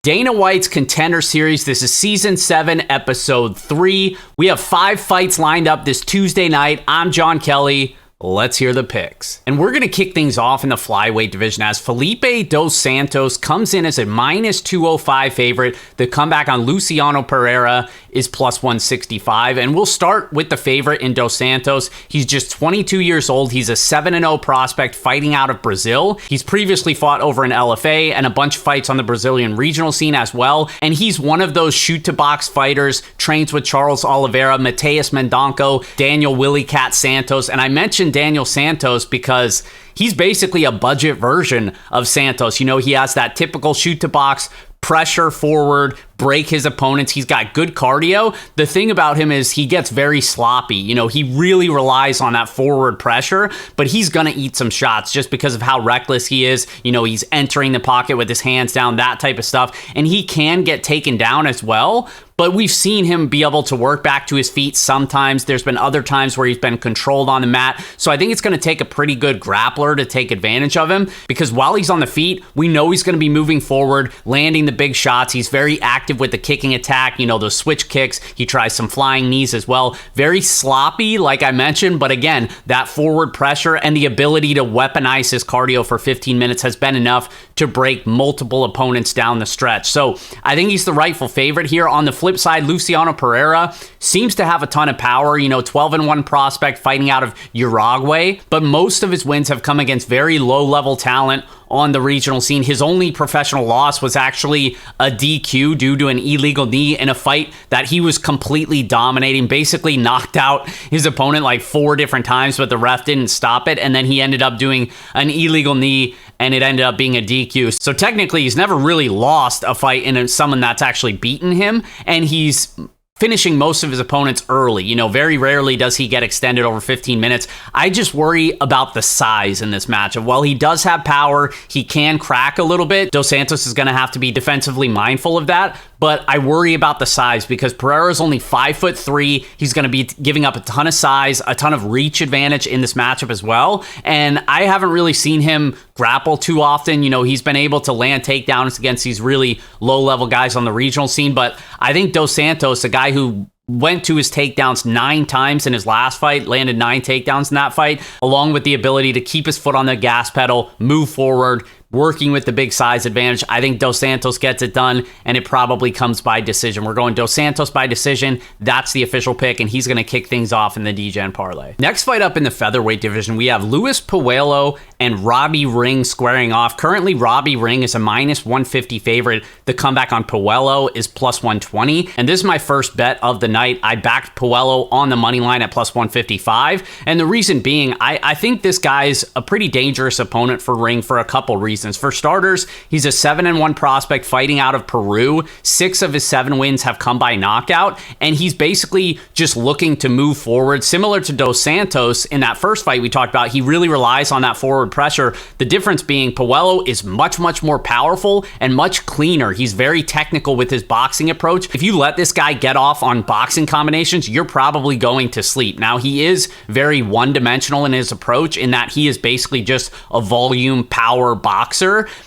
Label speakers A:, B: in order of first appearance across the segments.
A: Dana White's Contender Series. This is Season 7, Episode 3. We have 5 fights lined up this Tuesday night. I'm John Kelly. Let's hear the picks. And we're going to kick things off in the flyweight division as Felipe dos Santos comes in as a minus 205 favorite. The comeback on Luciano Pereira is plus 165. And we'll start with the favorite in Dos Santos. He's just 22 years old. He's a 7-0 prospect fighting out of Brazil. He's previously fought over in LFA and a bunch of fights on the Brazilian regional scene as well. And he's one of those shoot-to-box fighters, trains with Charles Oliveira, Mateus Mendonco, Daniel Willie Cat Santos. And I mentioned Daniel Santos because he's basically a budget version of Santos. You know, he has that typical shoot-to-box, pressure forward, break his opponents. He's got good cardio. The thing about him is he gets very sloppy. You know, he really relies on that forward pressure, but he's going to eat some shots just because of how reckless he is. You know, he's entering the pocket with his hands down, that type of stuff. And he can get taken down as well. But we've seen him be able to work back to his feet sometimes. There's been other times where he's been controlled on the mat. So I think it's going to take a pretty good grappler to take advantage of him, because while he's on the feet, we know he's going to be moving forward, landing the big shots. He's very active with the kicking attack, you know, those switch kicks. He tries some flying knees as well. Very sloppy, like I mentioned. But again, that forward pressure and the ability to weaponize his cardio for 15 minutes has been enough to break multiple opponents down the stretch. So I think he's the rightful favorite here. On the flip side, Luciano Pereira seems to have a ton of power, you know, 12-1 prospect fighting out of Uruguay, but most of his wins have come against very low-level talent on the regional scene. His only professional loss was actually a DQ due to an illegal knee in a fight that he was completely dominating, basically knocked out his opponent like 4 different times, but the ref didn't stop it, and then he ended up doing an illegal knee and it ended up being a DQ. So technically, he's never really lost a fight in someone that's actually beaten him, and he's finishing most of his opponents early. You know, very rarely does he get extended over 15 minutes. I just worry about the size in this matchup. While he does have power, he can crack a little bit. Dos Santos is going to have to be defensively mindful of that, but I worry about the size because Pereira is only 5'3". He's going to be giving up a ton of size, a ton of reach advantage in this matchup as well. And I haven't really seen him grapple too often. You know, he's been able to land takedowns against these really low-level guys on the regional scene, but I think Dos Santos, a guy who went to his takedowns 9 times in his last fight, landed 9 takedowns in that fight, along with the ability to keep his foot on the gas pedal, move forward, working with the big size advantage. I think Dos Santos gets it done, and it probably comes by decision. We're going Dos Santos by decision. That's the official pick, and he's going to kick things off in the DGen parlay. Next fight up in the featherweight division, we have Luis Puello and Robbie Ring squaring off. Currently, Robbie Ring is a minus 150 favorite. The comeback on Puello is plus 120, and this is my first bet of the night. I backed Puello on the money line at plus 155, and the reason being, I think this guy's a pretty dangerous opponent for Ring for a couple reasons. For starters, he's a 7-1 prospect fighting out of Peru. 6 of his 7 wins have come by knockout, and he's basically just looking to move forward. Similar to Dos Santos in that first fight we talked about, he really relies on that forward pressure. The difference being Puello is much more powerful and much cleaner. He's very technical with his boxing approach. If you let this guy get off on boxing combinations, you're probably going to sleep. Now, he is very one-dimensional in his approach in that he is basically just a volume power boxer.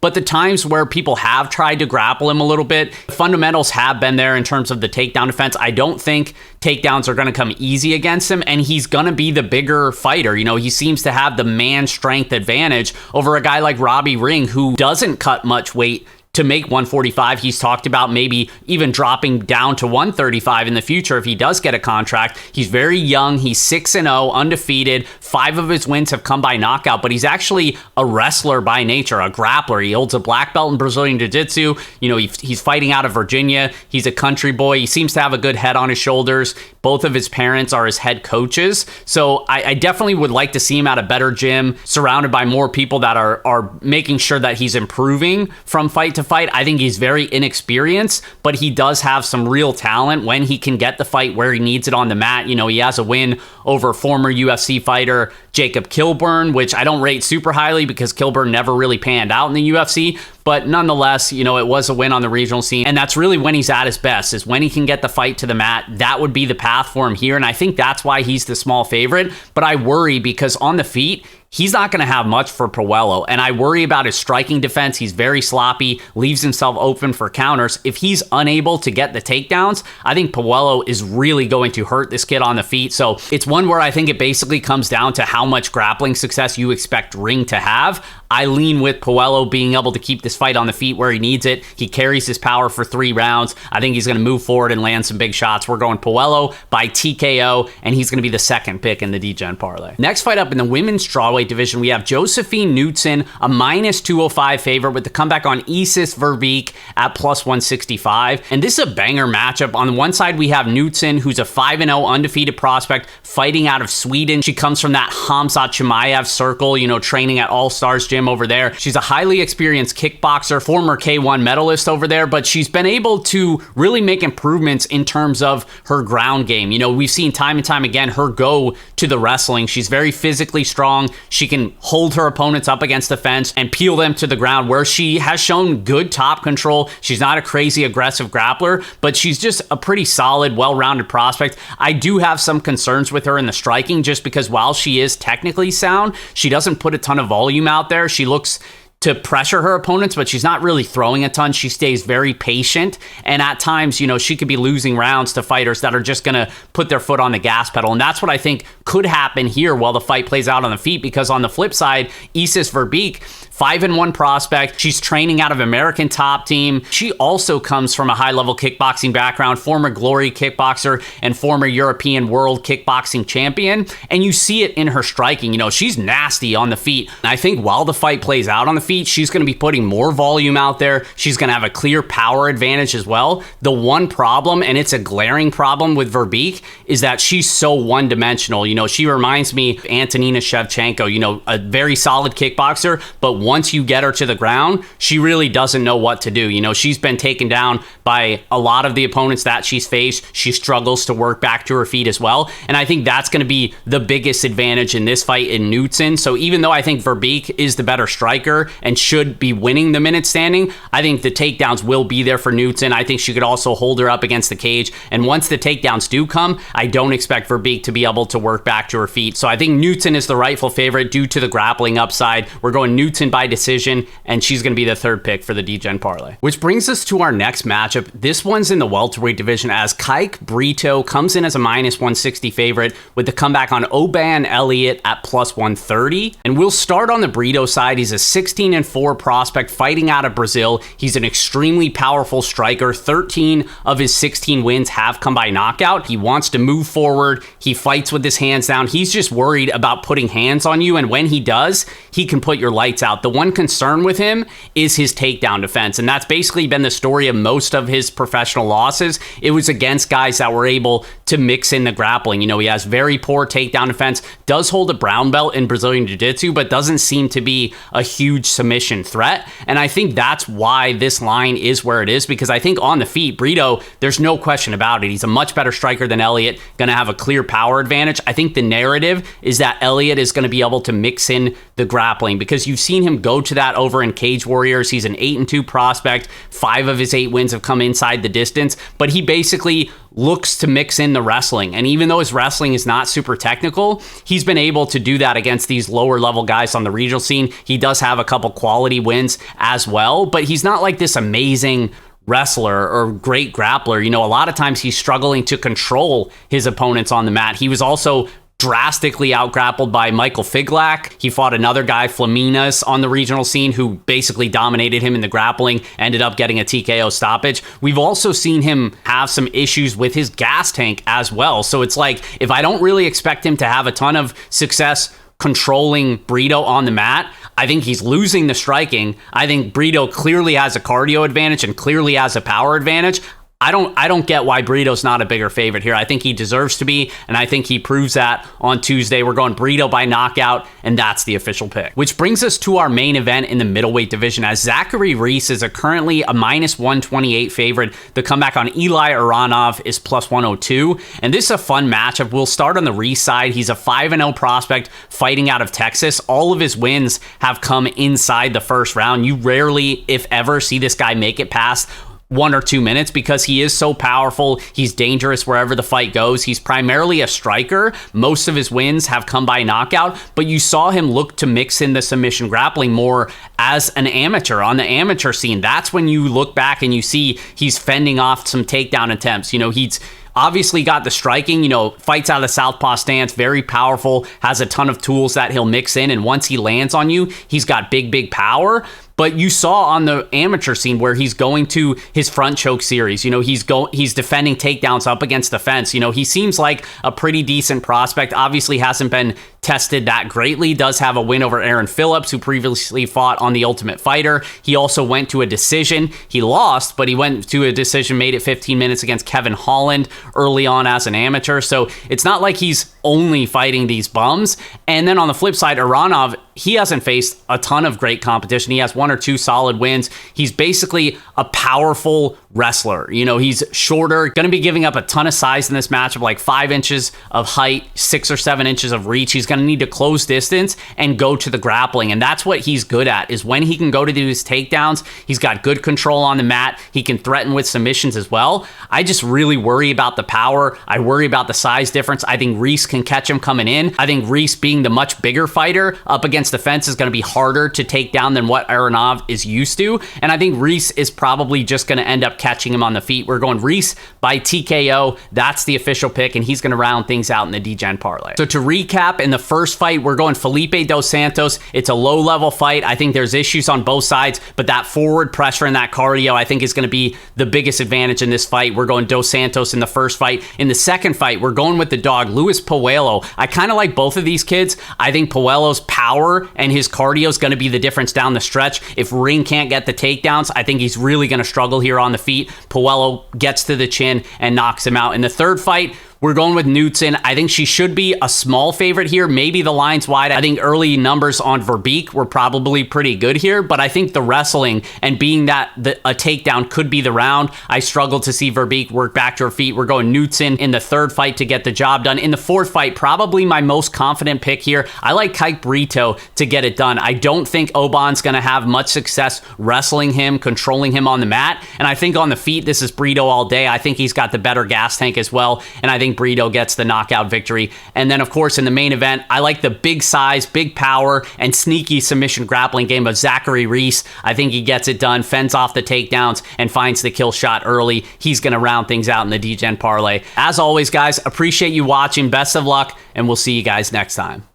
A: But the times where people have tried to grapple him a little bit, fundamentals have been there in terms of the takedown defense. I don't think takedowns are going to come easy against him, and he's going to be the bigger fighter. You know, he seems to have the man strength advantage over a guy like Robbie Ring, who doesn't cut much weight to make 145. He's talked about maybe even dropping down to 135 in the future if he does get a contract. He's very young. He's 6-0, undefeated. 5 of his wins have come by knockout, but he's actually a wrestler by nature, a grappler. He holds a black belt in Brazilian Jiu-Jitsu. You know, he's fighting out of Virginia. He's a country boy. He seems to have a good head on his shoulders. Both of his parents are his head coaches. So I definitely would like to see him at a better gym, surrounded by more people that are making sure that he's improving from fight to fight. I think he's very inexperienced, but he does have some real talent when he can get the fight where he needs it on the mat. You know, he has a win over former UFC fighter Jacob Kilburn, which I don't rate super highly because Kilburn never really panned out in the UFC. But nonetheless, you know, it was a win on the regional scene. And that's really when he's at his best, is when he can get the fight to the mat. That would be the path for him here. And I think that's why he's the small favorite. But I worry because on the feet, he's not going to have much for Puello. And I worry about his striking defense. He's very sloppy, leaves himself open for counters. If he's unable to get the takedowns, I think Puello is really going to hurt this kid on the feet. So it's one where I think it basically comes down to how much grappling success you expect Ring to have. I lean with Puello being able to keep this fight on the feet where he needs it. He carries his power for 3 rounds. I think he's going to move forward and land some big shots. We're going Puello by TKO, and he's going to be the second pick in the DGen parlay. Next fight up in the women's strawweight division, we have Josephine Knutson, a minus 205 favorite with the comeback on Isis Verbeek at plus 165. And this is a banger matchup. On the one side, we have Knutson, who's a 5-0 undefeated prospect fighting out of Sweden. She comes from that Hamzat Chimaev circle, training at All Stars Gym over there. She's a highly experienced kickboxer, former K1 medalist over there, but she's been able to really make improvements in terms of her ground game. We've seen time and time again her go to the wrestling. She's very physically strong. She can hold her opponents up against the fence and peel them to the ground, where she has shown good top control. She's not a crazy aggressive grappler, but she's just a pretty solid, well-rounded prospect. I do have some concerns with her in the striking, just because while she is technically sound, she doesn't put a ton of volume out there. She looks to pressure her opponents, but she's not really throwing a ton. She stays very patient, and at times, she could be losing rounds to fighters that are just going to put their foot on the gas pedal, and that's what I think could happen here while the fight plays out on the feet, because on the flip side, Isis Verbeek, 5-1 prospect. She's training out of American Top Team. She also comes from a high-level kickboxing background, former Glory kickboxer and former European World Kickboxing Champion. And you see it in her striking. She's nasty on the feet. And I think while the fight plays out on the feet, she's going to be putting more volume out there. She's going to have a clear power advantage as well. The one problem, and it's a glaring problem with Verbeek, is that she's so one-dimensional. She reminds me of Antonina Shevchenko, a very solid kickboxer, but once you get her to the ground, she really doesn't know what to do. She's been taken down by a lot of the opponents that she's faced. She struggles to work back to her feet as well. And I think that's going to be the biggest advantage in this fight in Knutson. So even though I think Verbeek is the better striker and should be winning the minute standing, I think the takedowns will be there for Knutson. I think she could also hold her up against the cage. And once the takedowns do come, I don't expect Verbeek to be able to work back to her feet. So I think Knutson is the rightful favorite due to the grappling upside. We're going Knutson by decision, and she's going to be the third pick for the DGen parlay. Which brings us to our next matchup. This one's in the welterweight division, as Kike Brito comes in as a minus 160 favorite with the comeback on Oban Elliott at plus 130. And we'll start on the Brito side. He's a 16-4 prospect fighting out of Brazil. He's an extremely powerful striker. 13 of his 16 wins have come by knockout. He wants to move forward. He fights with his hands down. He's just worried about putting hands on you, and when he does, he can put your lights out. The one concern with him is his takedown defense, and that's basically been the story of most of his professional losses. It was against guys that were able to mix in the grappling. He has very poor takedown defense, does hold a brown belt in Brazilian Jiu-Jitsu, but doesn't seem to be a huge submission threat. And I think that's why this line is where it is, because I think on the feet, Brito, there's no question about it. He's a much better striker than Elliott, going to have a clear power advantage. I think the narrative is that Elliott is going to be able to mix in the grappling, because you've seen him go to that over in Cage Warriors. He's an 8-2 prospect. 5 of his 8 wins have come inside the distance, but he basically looks to mix in the wrestling. And even though his wrestling is not super technical, he's been able to do that against these lower level guys on the regional scene. He does have a couple quality wins as well, but he's not like this amazing wrestler or great grappler. A lot of times he's struggling to control his opponents on the mat. He was also drastically outgrappled by Michael Figlak. He fought another guy, Flaminas, on the regional scene, who basically dominated him in the grappling, ended up getting a TKO stoppage. We've also seen him have some issues with his gas tank as well. So it's like, if I don't really expect him to have a ton of success controlling Brito on the mat, I think he's losing the striking. I think Brito clearly has a cardio advantage and clearly has a power advantage. I don't get why Brito's not a bigger favorite here. I think he deserves to be, and I think he proves that on Tuesday. We're going Brito by knockout, and that's the official pick. Which brings us to our main event in the middleweight division, as Zachary Reese is currently a minus 128 favorite. The comeback on Eli Oranov is plus 102, and this is a fun matchup. We'll start on the Reese side. He's a 5-0 prospect fighting out of Texas. All of his wins have come inside the first round. You rarely, if ever, see this guy make it past 1 or 2 minutes because he is so powerful. He's dangerous wherever the fight goes. He's primarily a striker. Most of his wins have come by knockout, but you saw him look to mix in the submission grappling more as an amateur on the amateur scene. That's when you look back and you see he's fending off some takedown attempts. He's obviously got the striking, fights out of the southpaw stance, very powerful, has a ton of tools that he'll mix in, and once he lands on you, he's got big power. But you saw on the amateur scene where he's going to his front choke series, he's defending takedowns up against the fence. He seems like a pretty decent prospect. Obviously hasn't been tested that greatly. Does have a win over Aaron Phillips, who previously fought on The Ultimate Fighter. He also went to a decision. He lost, but he went to a decision, made it 15 minutes against Kevin Holland early on as an amateur. So it's not like he's only fighting these bums. And then on the flip side, Oranov, he hasn't faced a ton of great competition. He has 1 or 2 solid wins. He's basically a powerful wrestler. He's shorter, going to be giving up a ton of size in this matchup, like 5 inches of height, 6 or 7 inches of reach. He's going to need to close distance and go to the grappling. And that's what he's good at, is when he can go to do his takedowns. He's got good control on the mat. He can threaten with submissions as well. I just really worry about the power. I worry about the size difference. I think Reese can catch him coming in. I think Reese, being the much bigger fighter up against the fence, is going to be harder to take down than what Oranov is used to. And I think Reese is probably just going to end up catching him on the feet. We're going Reese by TKO. That's the official pick, and he's going to round things out in the DGen parlay. So to recap, in the first fight, we're going Felipe dos Santos. It's a low-level fight. I think there's issues on both sides, but that forward pressure and that cardio, I think, is going to be the biggest advantage in this fight. We're going dos Santos in the first fight. In the second fight, we're going with the dog, Luis Puello. I kind of like both of these kids. I think Puello's power and his cardio is going to be the difference down the stretch. If Ring can't get the takedowns, I think he's really going to struggle here on the feet. Puello gets to the chin and knocks him out. In the third fight, we're going with Knudsen. I think she should be a small favorite here. Maybe the line's wide. I think early numbers on Verbeek were probably pretty good here, but I think the wrestling and being that a takedown could be the round. I struggle to see Verbeek work back to her feet. We're going Knudsen in the third fight to get the job done. In the fourth fight, probably my most confident pick here. I like Kike Brito to get it done. I don't think Oban's going to have much success wrestling him, controlling him on the mat. And I think on the feet, this is Brito all day. I think he's got the better gas tank as well. And I think Brito gets the knockout victory. And then, of course, in the main event, I like the big size, big power, and sneaky submission grappling game of Zachary Reese. I think he gets it done, fends off the takedowns, and finds the kill shot early. He's going to round things out in the DGen parlay. As always, guys, appreciate you watching. Best of luck, and we'll see you guys next time.